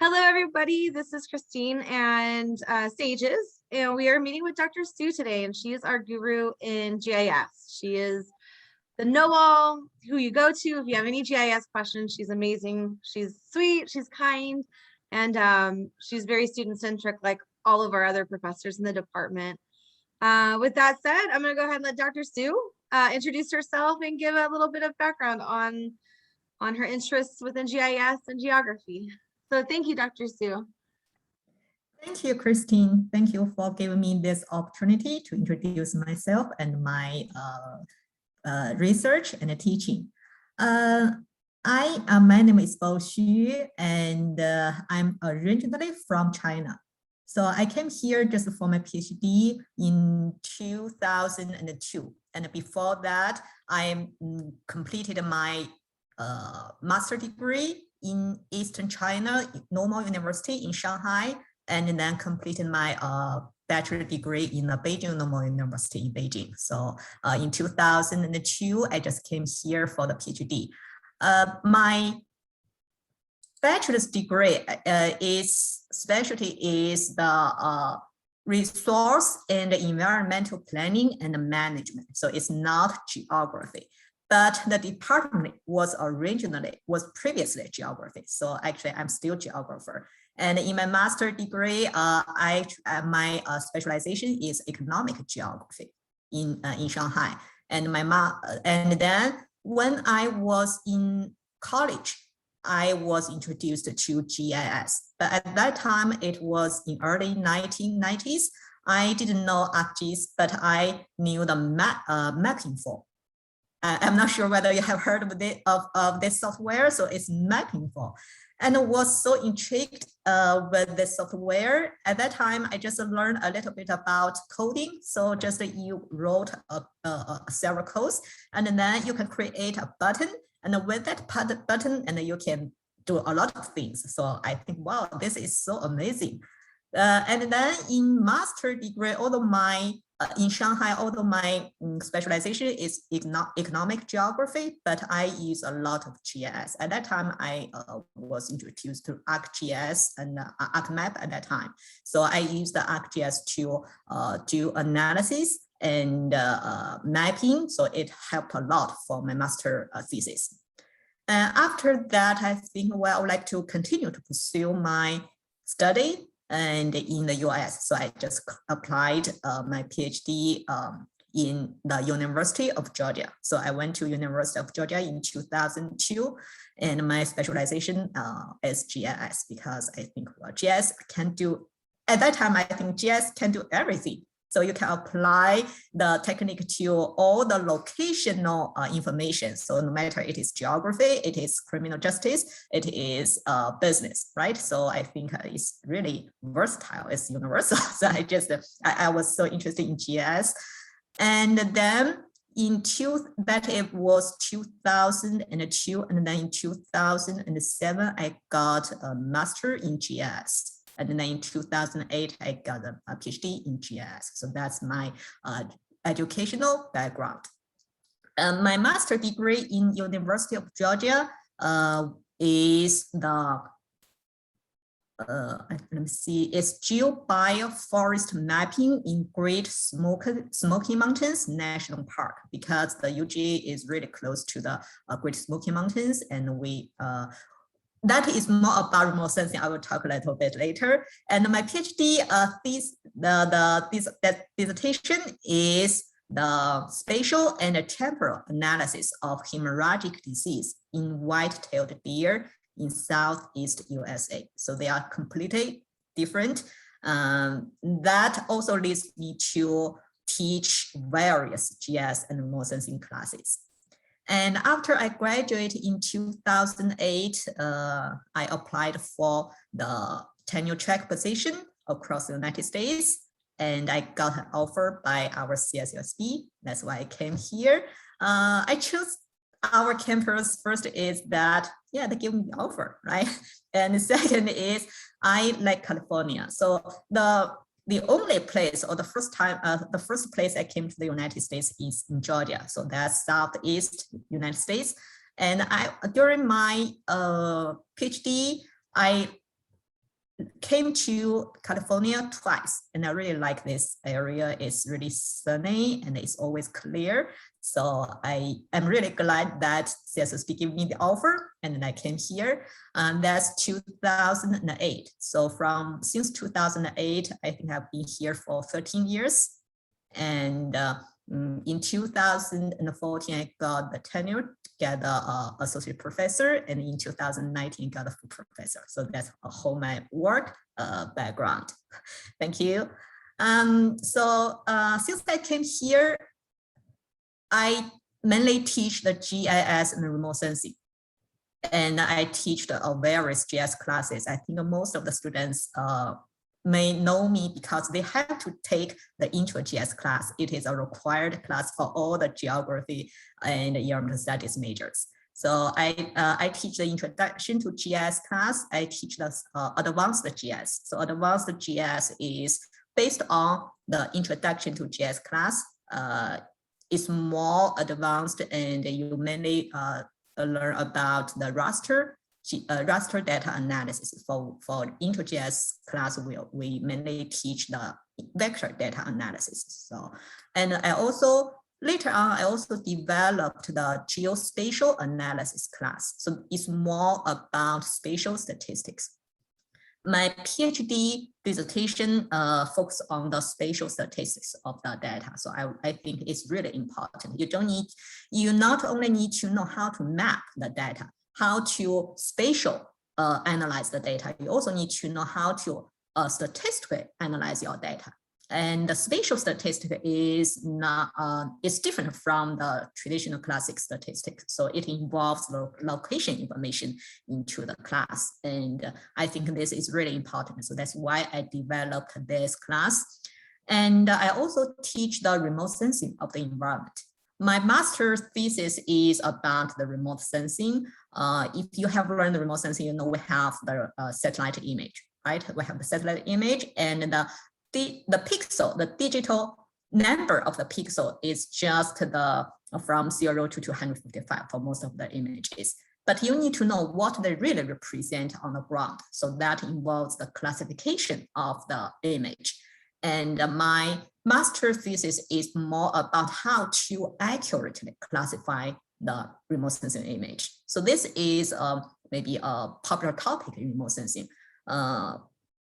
Hello, everybody. This is Christine and Sages, and we are meeting with Dr. Sue today, and she is our guru in GIS. She is the know-all who you go to if you have any GIS questions. She's amazing. She's sweet. She's kind, and she's very student-centric, like all of our other professors in the department. With that said, I'm going to go ahead and let Dr. Sue introduce herself and give a little bit of background on her interests within GIS and geography. So thank you, Dr. Sue. Thank you, Christine. Thank you for giving me this opportunity to introduce myself and my research and teaching. My name is Bo Xu, and I'm originally from China. So I came here just for my PhD in 2002. And before that, I completed my master degree in Eastern China, Normal University in Shanghai, and then completed my bachelor degree in the Beijing Normal University in Beijing. So in 2002, I just came here for the PhD. My bachelor's degree specialty is the resource and environmental planning and management. So it's not geography. But the department was previously geography. So actually, I'm still geographer. And in my master degree, my specialization is economic geography in Shanghai. And then when I was in college, I was introduced to GIS. But at that time, it was in early 1990s. I didn't know ArcGIS, but I knew the mapping form. I'm not sure whether you have heard of this software, so it's mapping form. And I was so intrigued with this software. At that time, I just learned a little bit about coding. So just you wrote several codes, and then you can create a button. And with that button, and you can do a lot of things. So I think, wow, this is so amazing. And then in master degree, in Shanghai, although my specialization is economic geography, but I use a lot of GIS. At that time, I was introduced to ArcGIS and ArcMap at that time. So I used the ArcGIS to do analysis and mapping. So it helped a lot for my master thesis. After that, I think, well, I would like to continue to pursue my study and in the US. So I just applied my PhD in the University of Georgia. So I went to University of Georgia in 2002, and my specialization is GIS, because I think, well, GIS can do, at that time, I think GIS can do everything. So you can apply the technique to all the locational information. So no matter it is geography, it is criminal justice, it is business, right? So I think it's really versatile, it's universal. So I was so interested in GIS. And then it was 2002, and then in 2007, I got a master in GIS. And then in 2008, I got a PhD in GIS. So that's my educational background. My master degree in University of Georgia is the, it's geobioforest mapping in Great Smoky Mountains National Park, because the UGA is really close to the Great Smoky Mountains, and that is more about remote sensing. I will talk a little bit later. And my PhD dissertation is the spatial and temporal analysis of hemorrhagic disease in white-tailed deer in Southeast USA. So they are completely different. That also leads me to teach various GIS and remote sensing classes. And after I graduated in 2008, I applied for the tenure track position across the United States, and I got an offer by our CSUSB. That's why I came here. I chose our campus. First is that, yeah, they give me the offer, right? And the second is I like California. So the only place, or the first place I came to the United States is in Georgia. So that's Southeast United States. And during my PhD, I came to California twice, and I really like this area. It's really sunny and it's always clear. So I am really glad that CSSP gave me the offer, and then I came here. That's 2008. So since 2008, I think I've been here for 13 years. And in 2014, I got the tenure, get the associate professor, and in 2019, got a full professor. So that's a whole my work background. Thank you. Since I came here, I mainly teach the GIS and remote sensing. And I teach the various GIS classes. I think most of the students may know me because they have to take the Intro GIS class. It is a required class for all the geography and environmental studies majors. So I teach the introduction to GIS class. I teach the advanced GIS. So advanced GIS is based on the introduction to GIS class. It's more advanced, and you mainly learn about the raster data analysis. For IntroGIS class, we mainly teach the vector data analysis. So, and later on, I also developed the geospatial analysis class. So it's more about spatial statistics. My PhD dissertation focused on the spatial statistics of the data. So I think it's really important. You not only need to know how to map the data, how to spatial analyze the data, you also need to know how to statistically analyze your data. And the spatial statistic is different from the traditional classic statistics. So it involves the location information into the class. And I think this is really important. So that's why I developed this class. And I also teach the remote sensing of the environment. My master's thesis is about the remote sensing. If you have learned the remote sensing, you know we have the satellite image, right? We have the satellite image, and the pixel, the digital number of the pixel is just from 0 to 255 for most of the images. But you need to know what they really represent on the ground. So that involves the classification of the image. And my master thesis is more about how to accurately classify the remote sensing image. So this is maybe a popular topic in remote sensing.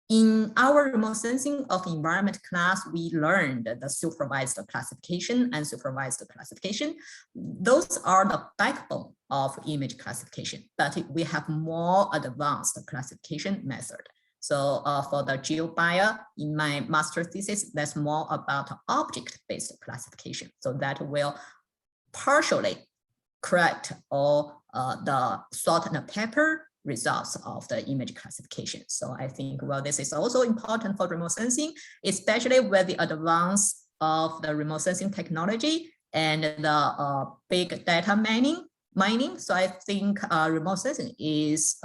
In our remote sensing of environment class, we learned the supervised classification and unsupervised classification. Those are the backbone of image classification, but we have more advanced classification method. So for the GeoBio, in my master thesis, that's more about object-based classification. So that will partially correct all the salt and pepper results of the image classification. So I think, well, this is also important for remote sensing, especially with the advance of the remote sensing technology and the big data mining. So I think remote sensing is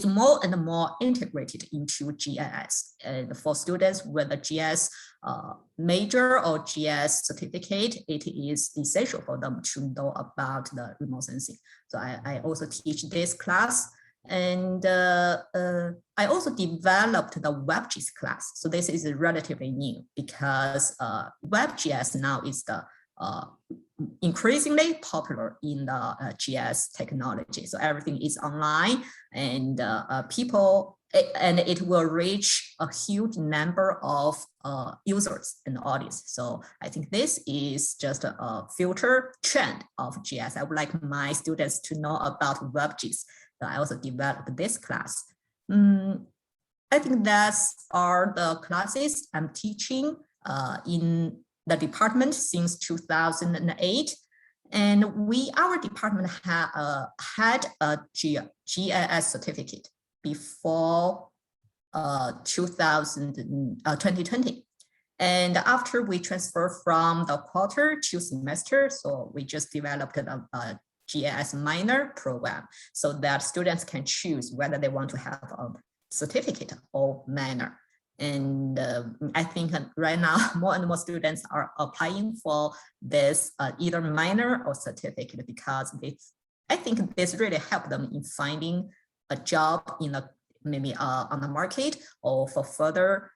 more and more integrated into GIS. And for students with a GIS major or GIS certificate, it is essential for them to know about the remote sensing. So I also teach this class. And I also developed the WebGIS class. So this is relatively new because WebGIS now is the increasingly popular in the GIS technology. So everything is online, and it will reach a huge number of users and audience. So I think this is just a future trend of GIS. I would like my students to know about WebGIS. So I also developed this class. I think that's are the classes I'm teaching in the department since 2008. And our department had a GIS certificate before 2020. And after we transferred from the quarter to semester, so we just developed a GIS minor program so that students can choose whether they want to have a certificate or minor. And I think right now more and more students are applying for this either minor or certificate because I think this really helped them in finding a job in maybe on the market or for further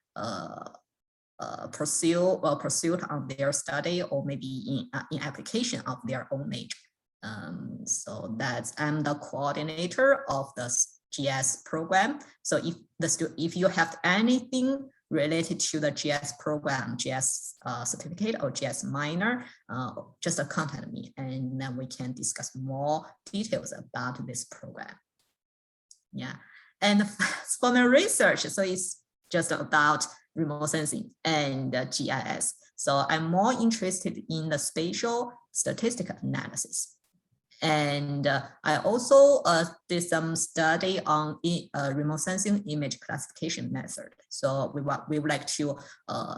pursuit of their study or maybe in application of their own major. So I'm the coordinator of the GS program. So if you have anything related to the GS program, GS certificate or GS minor, just contact me and then we can discuss more details about this program. Yeah, and for my research, so it's just about remote sensing and GIS. So I'm more interested in the spatial statistical analysis. And I also did some study on remote sensing image classification method. So we would like to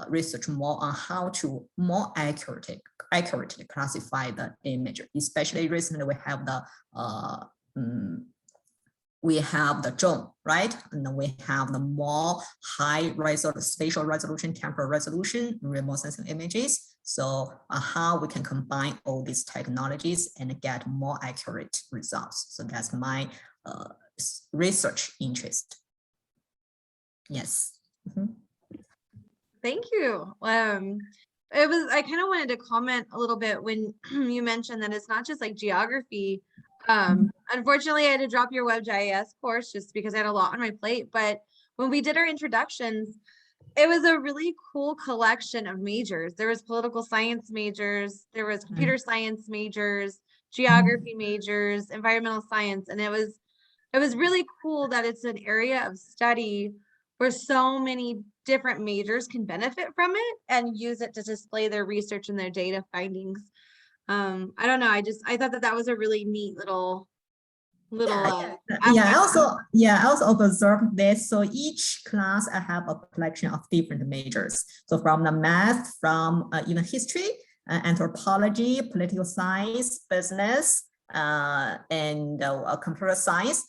research more on how to more accurately classify the image. Especially recently, we have the drone, right? And then we have the more high spatial resolution, temporal resolution, remote sensing images. So how we can combine all these technologies and get more accurate results. So that's my research interest. Yes. Mm-hmm. Thank you. I kind of wanted to comment a little bit when you mentioned that it's not just like geography. Unfortunately, I had to drop your WebGIS course just because I had a lot on my plate. But when we did our introductions, it was a really cool collection of majors. There was political science majors, there was computer science majors, geography majors, environmental science, and it was really cool that it's an area of study where so many different majors can benefit from it and use it to display their research and their data findings. I don't know. I thought that was a really neat little I also observed this. So each class I have a collection of different majors. So from the math, from even history, anthropology, political science, business, and computer science.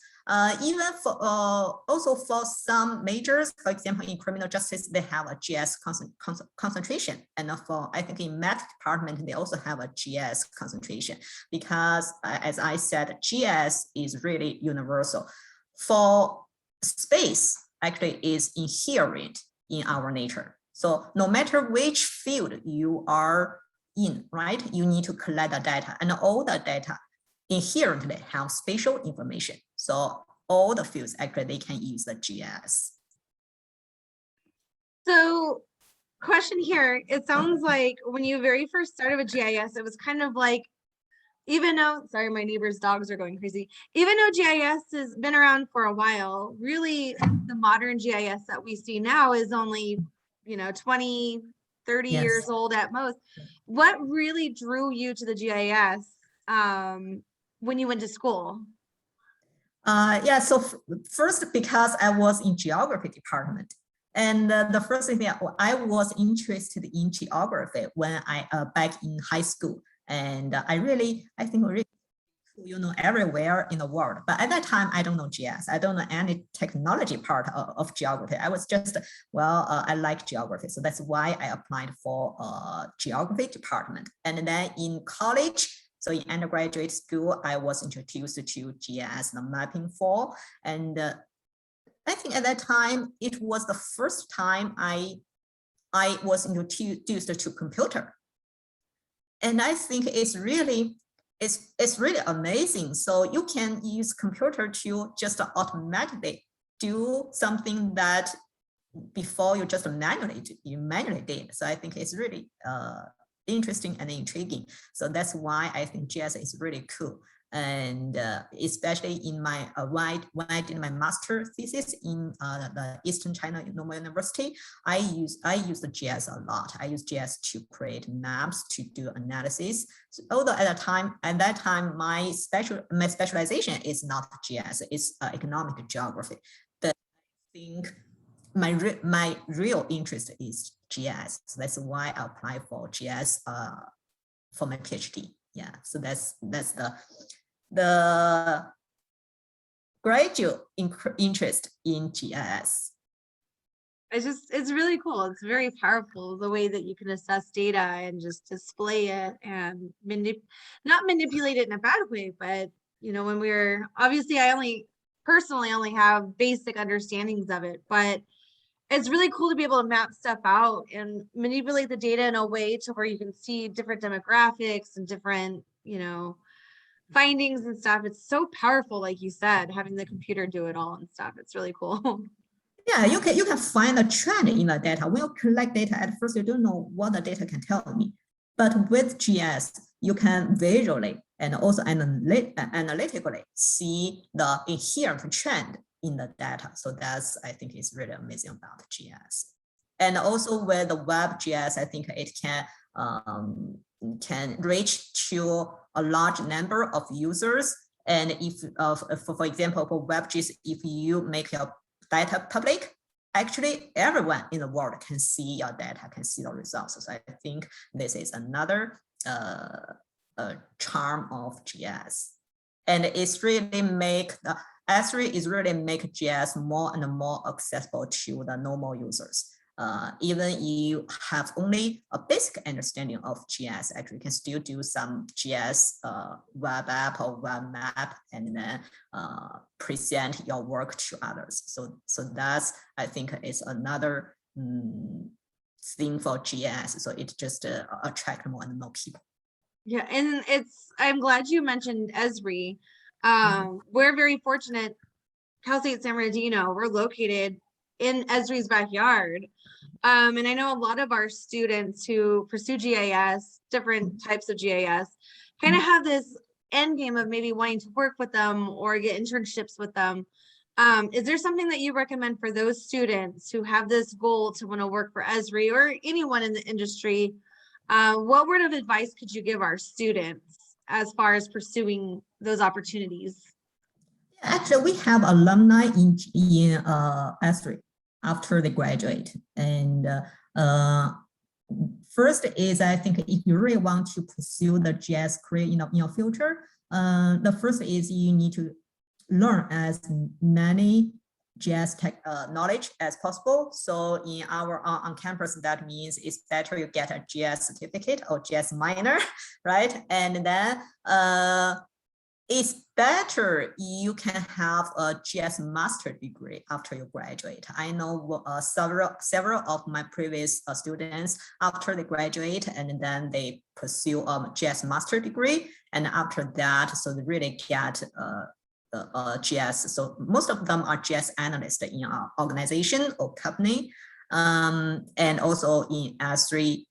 Even for also for some majors, for example, in criminal justice, they have a GS concentration, and for I think in math department they also have a GS concentration because, as I said, GS is really universal. For space, actually, is inherent in our nature. So no matter which field you are in, right, you need to collect the data, and all the data inherently have spatial information. So all the fields actually they can use the GIS. So question here, it sounds like when you very first started with GIS, it was kind of like, even though, sorry, my neighbor's dogs are going crazy. Even though GIS has been around for a while, really the modern GIS that we see now is only, 20, 30 years old at most. What really drew you to the GIS when you went to school? So first, because I was in geography department, and the first thing I was interested in geography when I back in high school, and I think everywhere in the world. But at that time, I don't know GIS. I don't know any technology part of geography. I was just, I like geography. So that's why I applied for geography department. And then in college, so in undergraduate school, I was introduced to GIS, the mapping for, and I think at that time, it was the first time I was introduced to computer. And I think it's really amazing. So you can use computer to just automatically do something that before you just manually did. So I think it's really interesting and intriguing. So that's why I think GIS is really cool. And especially in my when I did my master thesis in the Eastern China Normal University, I used the GIS a lot. I use GIS to create maps, to do analysis. So, although at that time my specialization is not GIS, it's economic geography. But I think my real interest is GIS. So that's why I applied for GIS for my PhD. Yeah, so that's the graduate interest in GIS. it's really cool. It's very powerful the way that you can assess data and just display it and not manipulate it in a bad way, but you know, when we're obviously I personally only have basic understandings of it, but it's really cool to be able to map stuff out and manipulate the data in a way to where you can see different demographics and different, you know, findings and stuff. It's so powerful, like you said, having the computer do it all and stuff. It's really cool. Yeah, you can find a trend in the data. When you collect data, at first you don't know what the data can tell me. But with GS, you can visually and also analytically see the inherent trend in the data. So that's, I think, is really amazing about GS. And also with the WebGIS, I think it can reach to a large number of users. And if, for example, for WebGIS, if you make your data public, actually everyone in the world can see your data, can see the results. So I think this is another charm of GIS. And it's really make the Esri is really make GIS more and more accessible to the normal users. Even you have only a basic understanding of GIS, actually you can still do some GIS web app or web map and then present your work to others. So that's, I think, is another thing for GIS. So it just attract more and more people. Yeah, and I'm glad you mentioned Esri. We're very fortunate, Cal State San Bernardino, we're located in Esri's backyard. And I know a lot of our students who pursue GIS, different types of GIS, kind of have this end game of maybe wanting to work with them or get internships with them. Is there something that you recommend for those students who have this goal to want to work for Esri or anyone in the industry? What word of advice could you give our students as far as pursuing those opportunities? Actually, we have alumni in Esri after they graduate. And first is, I think, if you really want to pursue the GIS career in your future, the first is you need to learn as many GIS tech knowledge as possible. So in our on campus, that means it's better you get a GIS certificate or GIS minor, right? And then it's better you can have a GIS master degree after you graduate. I know several of my previous students, after they graduate and then they pursue a GIS master degree, and after that, so they really get GIS. So most of them are GIS analysts in our organization or company, and also in S3,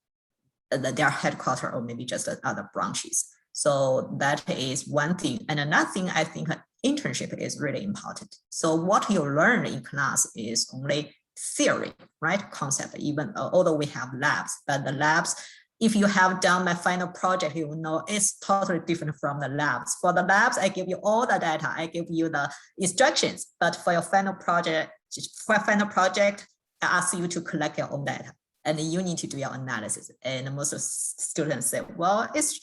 their headquarters or maybe just other branches. So that is one thing. And another thing, I think internship is really important. So what you learn in class is only theory, right? Concept, even although we have labs, but the labs, if you have done my final project, you will know it's totally different from the labs. For the labs, I give you all the data, I give you the instructions, but for your final project, I ask you to collect your own data and you need to do your analysis. And most students say, well, it's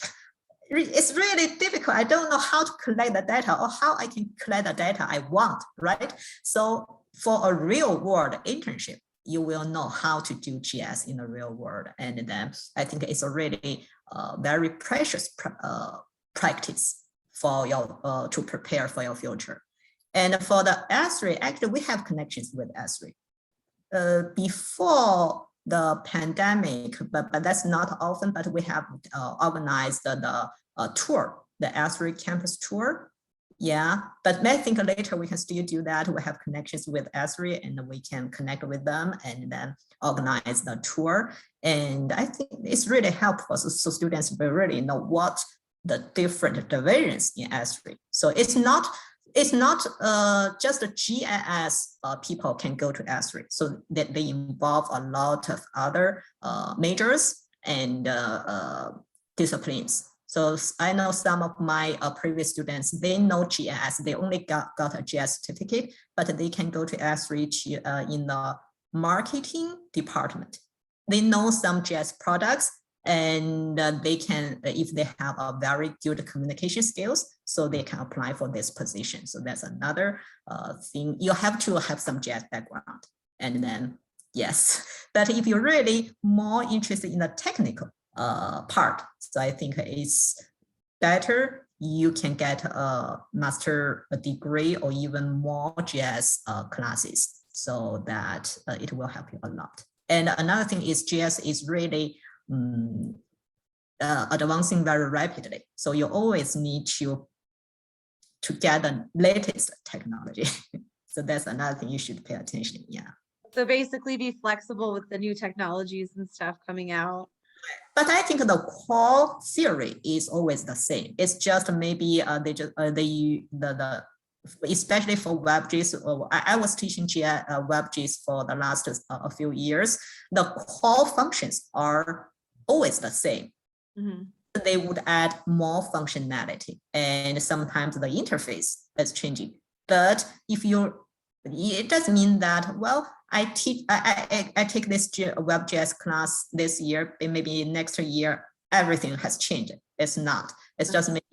really difficult. I don't know how to collect the data or how I can collect the data I want, right? So for a real world internship, you will know how to do GIS in the real world. And then I think it's already very precious practice for your to prepare for your future. And for the S3, actually we have connections with S3. Before the pandemic, but that's not often, but we have organized the tour, the S3 campus tour. Yeah, but I think later we can still do that. We have connections with S3 and we can connect with them and then organize the tour. And I think it's really helpful so students will really know what the different divisions in S3. So it's not just a GIS people can go to S3. So that they involve a lot of other majors and disciplines. So I know some of my previous students, they know GIS, they only got a GIS certificate, but they can go to S3 in the marketing department. They know some GIS products and they can, if they have a very good communication skills, so they can apply for this position. So that's another thing. You have to have some GIS background and then yes. But if you're really more interested in the technical part, so I think it's better you can get a master degree or even more GIS classes, so that it will help you a lot. And another thing is GIS is really advancing very rapidly. So you always need to get the latest technology. So that's another thing you should pay attention. Yeah. So basically be flexible with the new technologies and stuff coming out. But I think the core theory is always the same. It's just maybe especially for WebGIS. I was teaching WebGIS for the last a few years. The core functions are always the same. Mhm. They would add more functionality, and sometimes the interface is changing. But if it does mean that, well, I take this WebGIS class this year, and maybe next year everything has changed. It's not. It's just maybe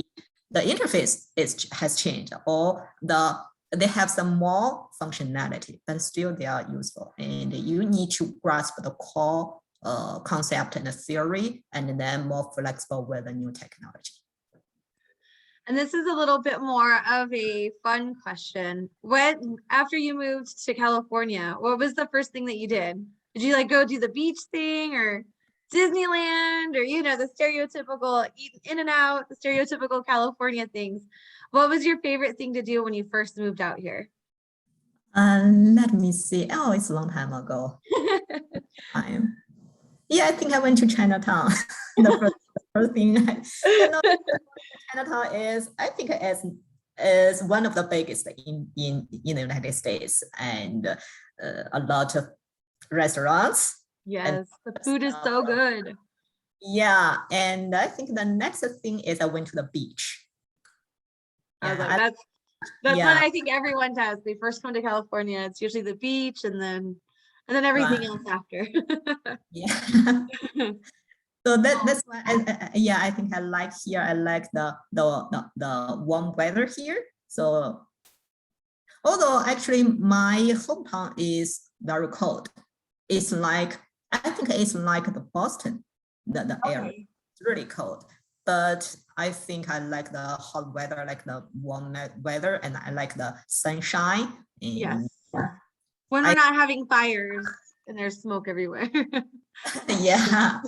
the interface has changed, or they have some more functionality, but still they are useful. And you need to grasp the core concept and the theory, and then more flexible with the new technology. And this is a little bit more of a fun question. After you moved to California, what was the first thing that you did? Did you like go do the beach thing or Disneyland, or, the stereotypical eat in and out, the stereotypical California things? What was your favorite thing to do when you first moved out here? Let me see. Oh, it's a long time ago. Yeah, I think I went to Chinatown. the first thing Chinatown I think is one of the biggest in the United States, and a lot of restaurants. Yes, the food is so good. Yeah, and I think the next thing is I went to the beach. I was like, that's what I think everyone does. They first come to California. It's usually the beach, and then everything else after. Yeah. So that's why I think I like here. I like the warm weather here. So although actually my hometown is very cold, it's like, I think it's like the Boston, the area. It's really cold. But I think I like the hot weather, like the warm weather, and I like the sunshine. Yes. When we're not having fires and there's smoke everywhere. Yeah.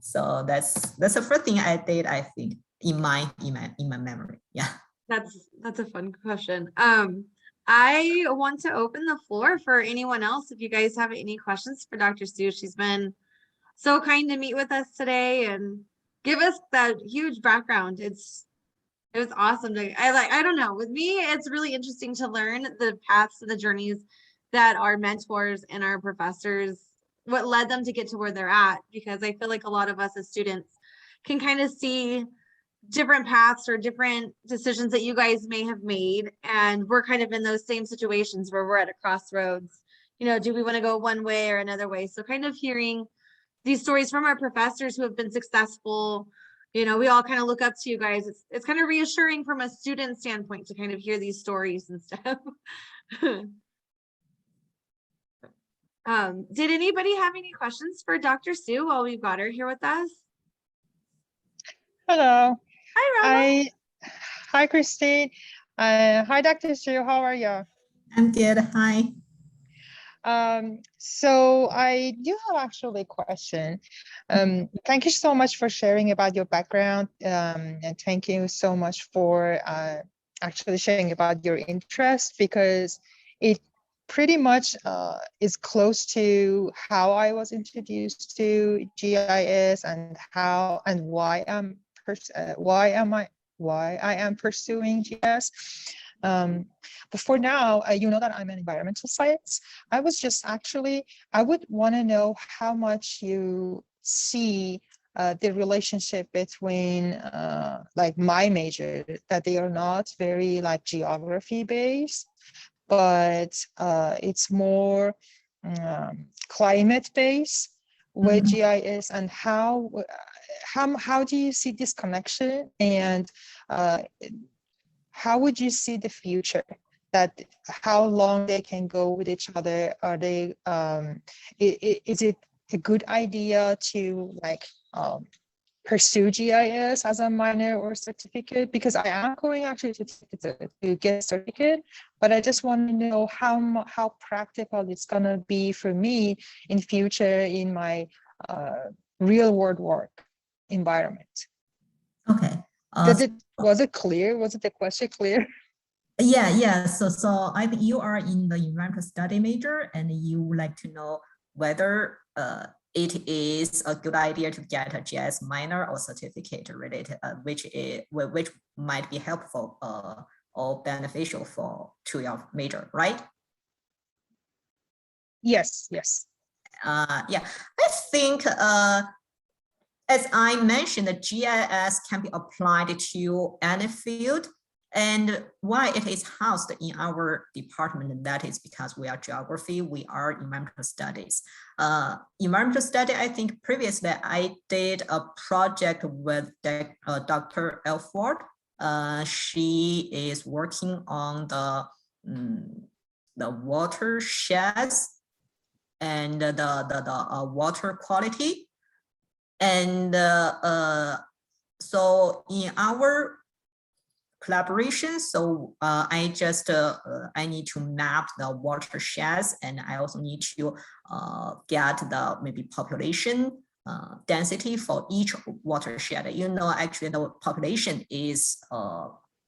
So that's the first thing I did, I think, in my memory. Yeah. That's a fun question. I want to open the floor for anyone else. If you guys have any questions for Dr. Stu, she's been so kind to meet with us today and give us that huge background. It was awesome. I don't know, with me, it's really interesting to learn the paths and the journeys that our mentors and our professors, what led them to get to where they're at, because I feel like a lot of us as students can kind of see different paths or different decisions that you guys may have made, and we're kind of in those same situations where we're at a crossroads. Do we want to go one way or another way? So kind of hearing these stories from our professors who have been successful, we all kind of look up to you guys. It's kind of reassuring from a student standpoint to kind of hear these stories and stuff. Did anybody have any questions for Dr. Stu while we've got her here with us? Hello. Hi, Rama. Hi, Christine. Hi, Dr. Stu. How are you? I'm good. Hi. So I do have actually a question. Thank you so much for sharing about your background, and thank you so much for actually sharing about your interest, because it pretty much is close to how I was introduced to GIS and how and why I am pursuing GIS. But for now, you know that I'm an environmental science. I would want to know how much you see the relationship between like my major, that they are not very like geography based, but it's more climate based with GIS, and how do you see this connection, and how would you see the future that how long they can go with each other? Are they is it a good idea to like pursue GIS as a minor or certificate? Because I am going actually to get a certificate, but I just want to know how practical it's gonna be for me in future in my real world work environment. Okay. Was it clear? Was it the question clear? Yeah. So I think you are in the environmental study major, and you would like to know whether it is a good idea to get a GIS minor or certificate related, which might be helpful or beneficial to your major, right? Yes. Yeah, I think as I mentioned, the GIS can be applied to any field. And why it is housed in our department, that is because we are geography, we are environmental studies. Environmental study, I think previously I did a project with Dr. Elford. She is working on the watersheds and the water quality. And so in our collaboration, so I need to map the watersheds, and I also need to get the maybe population density for each watershed. You know, actually the population is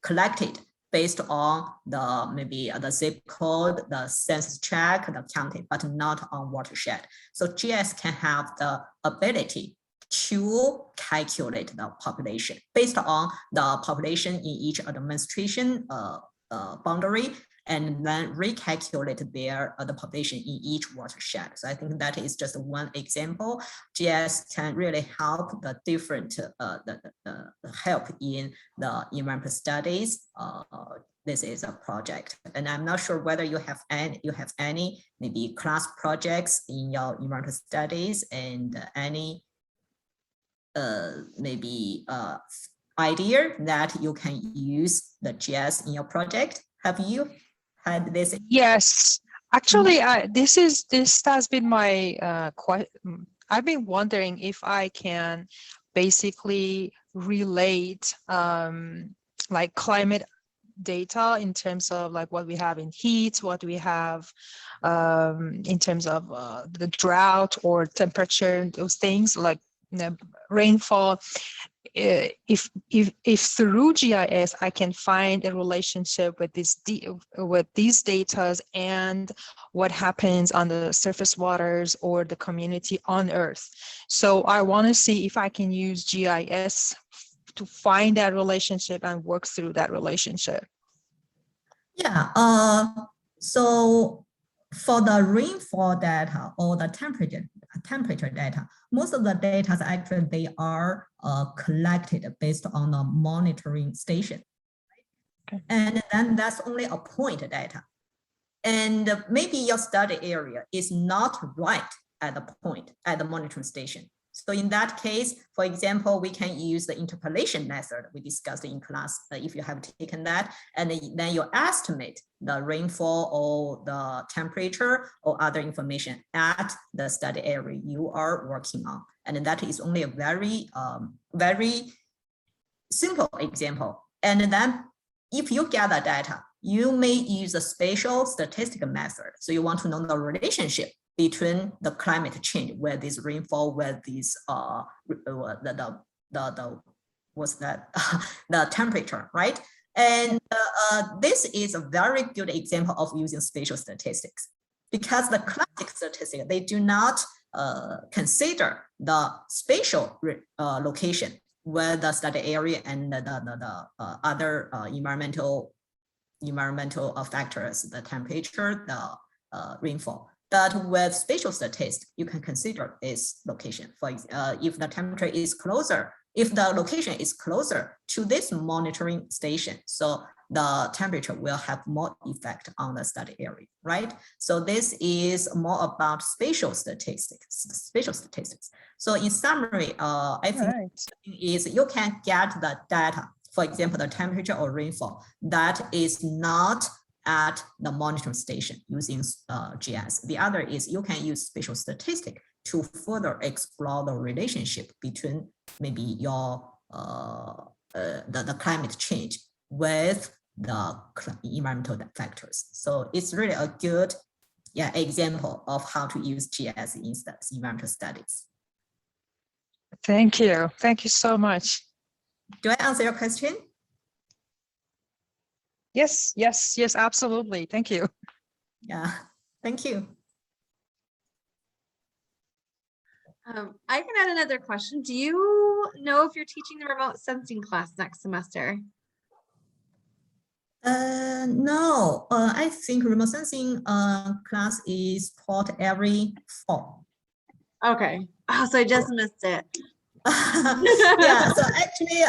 collected based on the zip code, the census tract, the county, but not on watershed. So GIS can have the ability to calculate the population based on the population in each administration boundary, and then recalculate the population in each watershed. So I think that is just one example. GIS can really help the different help in the environmental studies. This is a project, and I'm not sure whether you have any maybe class projects in your environmental studies, and any maybe idea that you can use the GIS in your project. Have you had this? Yes, actually, this has been my I've been wondering if I can basically relate like climate data in terms of like what we have in heat, what we have in terms of the drought or temperature, those things like rainfall. If through GIS I can find a relationship with these data and what happens on the surface waters or the community on Earth. So I want to see if I can use GIS to find that relationship and work through that relationship. Yeah. So for the rainfall data or the temperature data, most of the data actually they are collected based on the monitoring station. Okay. And then that's only a point data. And maybe your study area is not right at the point at the monitoring station. So in that case, for example, we can use the interpolation method we discussed in class, if you have taken that, and then you estimate the rainfall or the temperature or other information at the study area you are working on. And that is only a very, very simple example. And then if you gather data, you may use a spatial statistical method. So you want to know the relationship between the climate change, where this rainfall, where this the temperature, right? And this is a very good example of using spatial statistics, because the classic statistics, they do not consider the spatial location where the study area and the other environmental factors, the temperature, the rainfall. But with spatial statistics, you can consider its location. For if the temperature is closer, if the location is closer to this monitoring station, so the temperature will have more effect on the study area, right? So this is more about spatial statistics. So in summary, I think is you can get the data, for example, the temperature or rainfall that is not at the monitoring station using GIS. The other is you can use spatial statistics to further explore the relationship between maybe your the climate change with the environmental factors. So it's really a good example of how to use GIS in environmental studies. Thank you. Thank you so much. Do I answer your question? Yes, yes, yes, absolutely. Thank you. Yeah, thank you. I can add another question. Do you know if you're teaching the remote sensing class next semester? No, I think remote sensing class is taught every fall. Okay. Oh, so I just missed it. Yeah, so actually,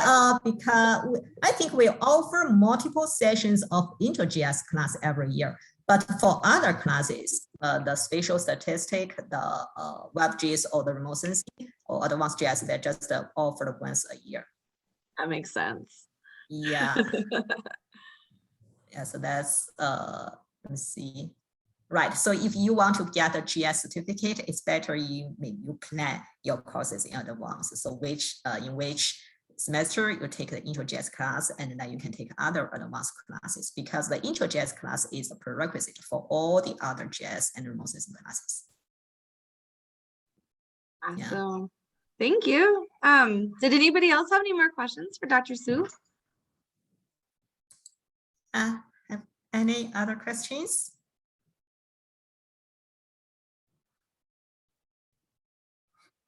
because I think we offer multiple sessions of IntroGIS class every year, but for other classes, the spatial statistic, the WebGIS or the remote sensing or advanced GIS, they're just offered once a year. That makes sense. Yeah. Yeah, so that's, let me see. Right, so if you want to get a GIS certificate, it's better you plan your courses in advance. So in which semester you take the IntroGIS class, and then you can take other advanced classes, because the IntroGIS class is a prerequisite for all the other GIS and remote sensing classes. Awesome. Yeah. Thank you. Did anybody else have any more questions for Dr. Su? Have any other questions?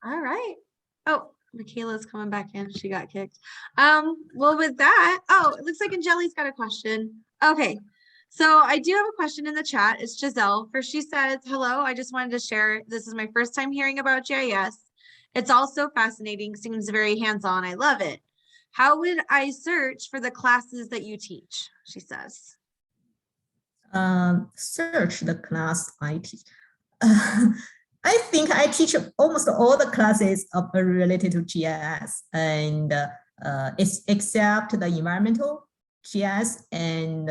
All right. Oh, Michaela's coming back in. She got kicked. Well, with that, oh, it looks like Angeli's got a question. Okay. So I do have a question in the chat. It's Giselle. First, she says, hello, I just wanted to share. This is my first time hearing about GIS. It's also fascinating. Seems very hands-on. I love it. How would I search for the classes that you teach? She says. Search the class I teach. I think I teach almost all the classes related to GIS, and it's except the environmental GIS and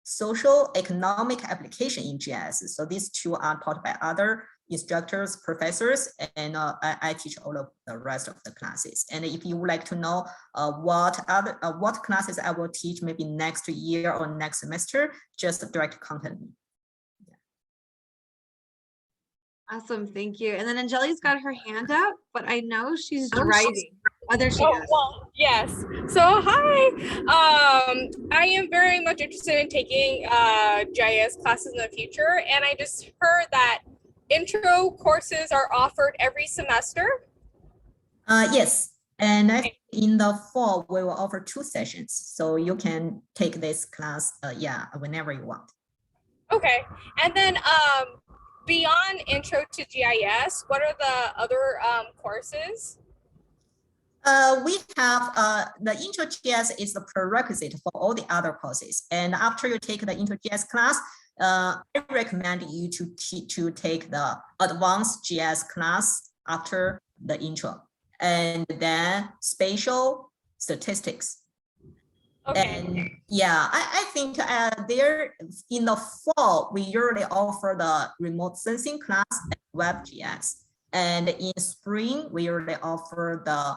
social economic application in GIS. So these two are taught by other instructors, professors, and I teach all of the rest of the classes. And if you would like to know what classes I will teach maybe next year or next semester, just direct contact me. Awesome, thank you. And then Angeli's got her hand up, but I know she's driving. Oh, there she is. Well, yes. So hi, I am very much interested in taking GIS classes in the future, and I just heard that intro courses are offered every semester. Yes, and I think in the fall we will offer 2 sessions, so you can take this class, whenever you want. Okay, and then beyond intro to GIS, what are the other courses? We have the Intro GIS is the prerequisite for all the other courses. And after you take the Intro GIS class, I recommend you to take the advanced GIS class after the intro, and then spatial statistics. Okay. And yeah, I think there in the fall, we usually offer the remote sensing class and WebGIS. And in spring, we usually offer the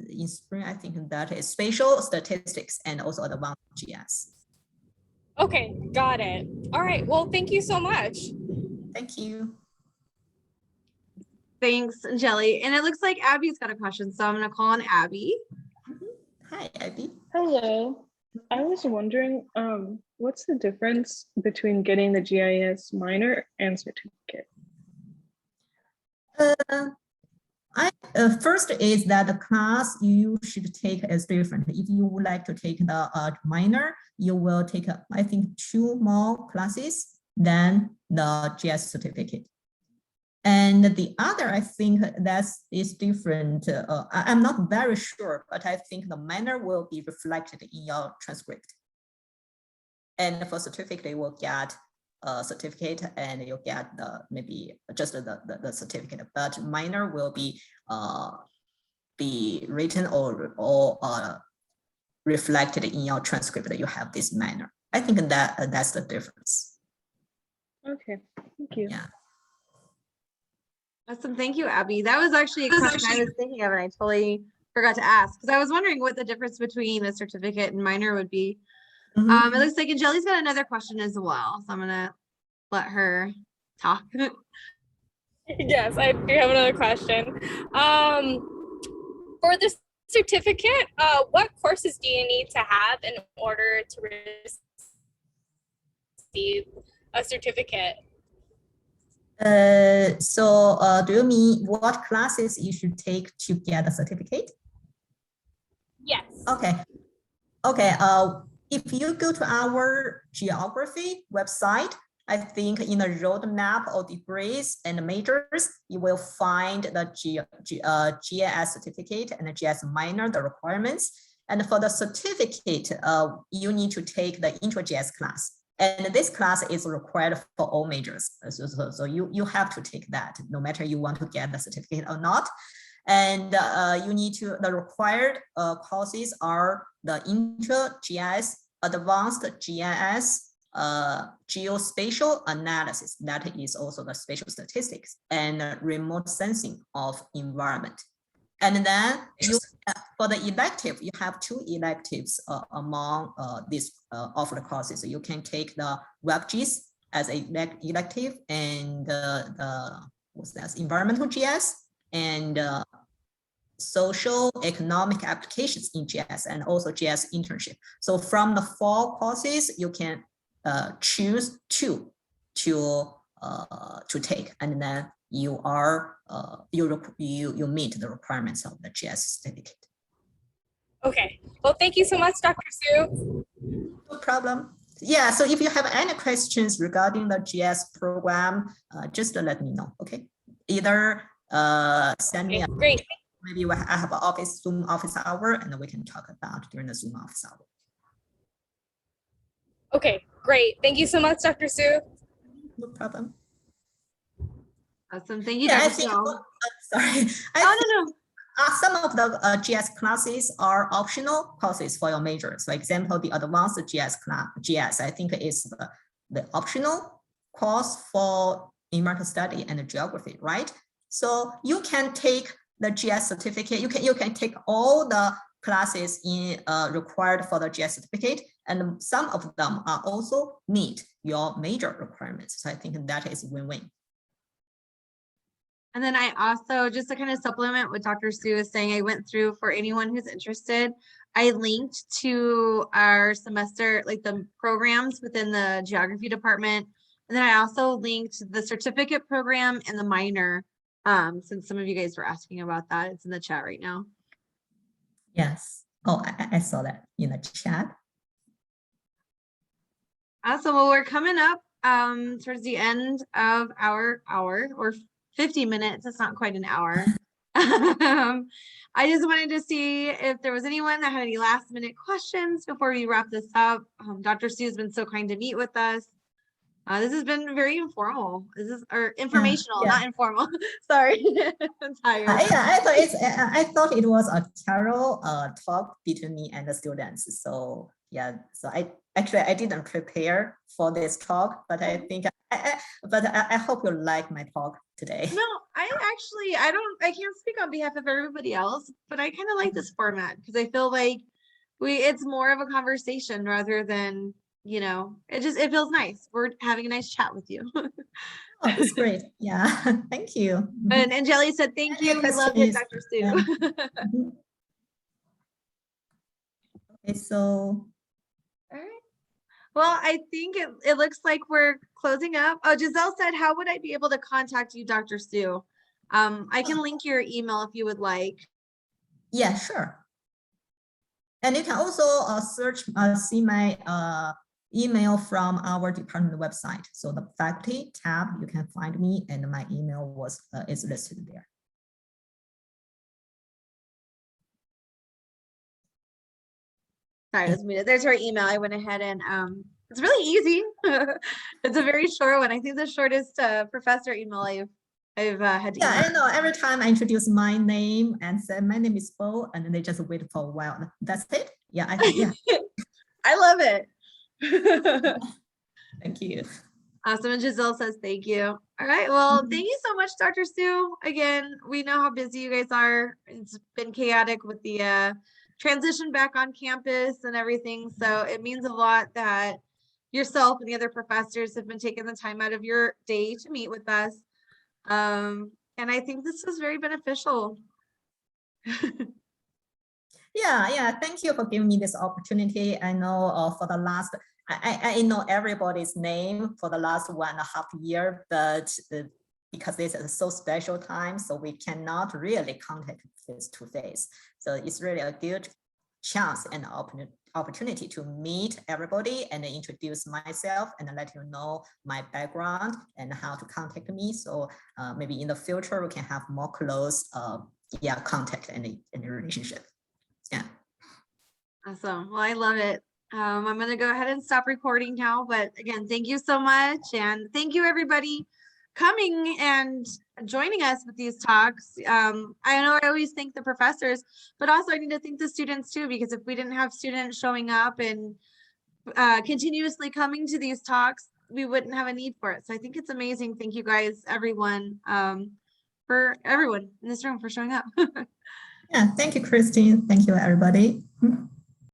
in spring, I think that is spatial statistics and also advanced GIS. Okay, got it. All right, well, thank you so much. Thank you. Thanks, Angeli. And it looks like Abby's got a question, so I'm going to call on Abby. Hi, Abby. Hello. I was wondering, what's the difference between getting the GIS minor and certificate? First is that the class you should take is different. If you would like to take the minor, you will take, I think, 2 more classes than the GIS certificate. And the other, I think that is different. I'm not very sure, but I think the minor will be reflected in your transcript. And for certificate, you will get a certificate, and you get the maybe just the certificate, but minor will be written or reflected in your transcript that you have this minor. I think that that's the difference. Okay, thank you. Yeah. Awesome. Thank you, Abby. That was actually a question I was thinking of and I totally forgot to ask because I was wondering what the difference between a certificate and minor would be. Mhm. It looks like Angeli's got another question as well. So I'm gonna let her talk. Yes, I do have another question. For the certificate, what courses do you need to have in order to receive a certificate? Do you mean what classes you should take to get a certificate? Yes. Okay. Okay. If you go to our geography website, I think in the roadmap of degrees and majors, you will find the GIS certificate and the GIS minor, the requirements. And for the certificate, you need to take the Intro GIS class. And this class is required for all majors. So you have to take that no matter you want to get the certificate or not. And you need to, the required courses are the Intro GIS, Advanced GIS, geospatial analysis, that is also the spatial statistics, and remote sensing of environment. And then for the elective, you have two electives among these offered courses. So you can take the WebGIS as an elective and what's that? Environmental GIS and social economic applications in GIS and also GIS internship. So from the 4 courses, you can choose 2 to take, and then you are you meet the requirements of the GIS certificate. Okay. Well, thank you so much, Dr. Sue. No problem. Yeah. So if you have any questions regarding the GIS program, just let me know. Okay. Either send me. Okay, great. Maybe I have an Zoom office hour, and we can talk about during the Zoom office hour. Okay, great. Thank you so much, Dr. Sue. No problem. Awesome. Thank you, Yeah, I Dr. think, Sue. sorry. No. Some of the GIS classes are optional courses for your majors. For example, the advanced GIS class, GIS, I think is the optional course for environmental study and geography, right? So you can take the GIS certificate. You can take all the classes in required for the GIS certificate, and some of them are also meet your major requirements. So I think that is win-win. And then I also, just to kind of supplement what Dr. Sue is saying, I went through, for anyone who's interested, I linked to our semester, like the programs within the geography department. And then I also linked the certificate program and the minor, since some of you guys were asking about that. It's in the chat right now. Yes. Oh, I saw that in the chat. Awesome. Well, we're coming up towards the end of our hour, or 50 minutes. It's not quite an hour. I just wanted to see if there was anyone that had any last minute questions before we wrap this up. Dr. Sue has been so kind to meet with us. This has been very informal. This is informational, yeah. not informal. Sorry, I'm tired. I thought it was a carol talk between me and the students. So yeah, so I didn't prepare for this talk, but I think I hope you like my talk today. No, I can't speak on behalf of everybody else, but I kind of like this format because I feel like it's more of a conversation rather than, you know, it feels nice. We're having a nice chat with you. Oh, that's great. Yeah, thank you. And Angeli said, thank you. We love it, Dr. Sue. Yeah. Okay, so. All right. Well, I think it looks like we're closing up. Oh, Giselle said, how would I be able to contact you, Dr. Sue? I can link your email if you would like. Yeah, sure. And you can also see my email from our department website. So the faculty tab, you can find me, and my email is listed there. Sorry, I was muted. There's her email. I went ahead and it's really easy. It's a very short one. I think the shortest professor email I've I've had to. Yeah, I know. Every time I introduce my name and say my name is Bo, and then they just wait for a while. That's it. Yeah, I think, yeah. I love it. Thank you. Awesome. And Giselle says thank you. All right. Well, thank you so much, Dr. Sue. Again, we know how busy you guys are. It's been chaotic with the transition back on campus and everything. So it means a lot that yourself and the other professors have been taking the time out of your day to meet with us. And I think this was very beneficial. Yeah. Thank you for giving me this opportunity. I know for the last, I know everybody's name for the last 1.5 years, but because this is so special time, so we cannot really contact face to face. So it's really a good chance and opportunity to meet everybody and introduce myself and let you know my background and how to contact me. So maybe in the future we can have more close contact and relationship. Yeah. Awesome. Well, I love it. I'm going to go ahead and stop recording now. But again, thank you so much. And thank you, everybody, coming and joining us with these talks. I know I always thank the professors, but also I need to thank the students too, because if we didn't have students showing up and continuously coming to these talks, we wouldn't have a need for it. So I think it's amazing. Thank you guys, everyone, for everyone in this room for showing up. Yeah, thank you, Christine. Thank you, everybody.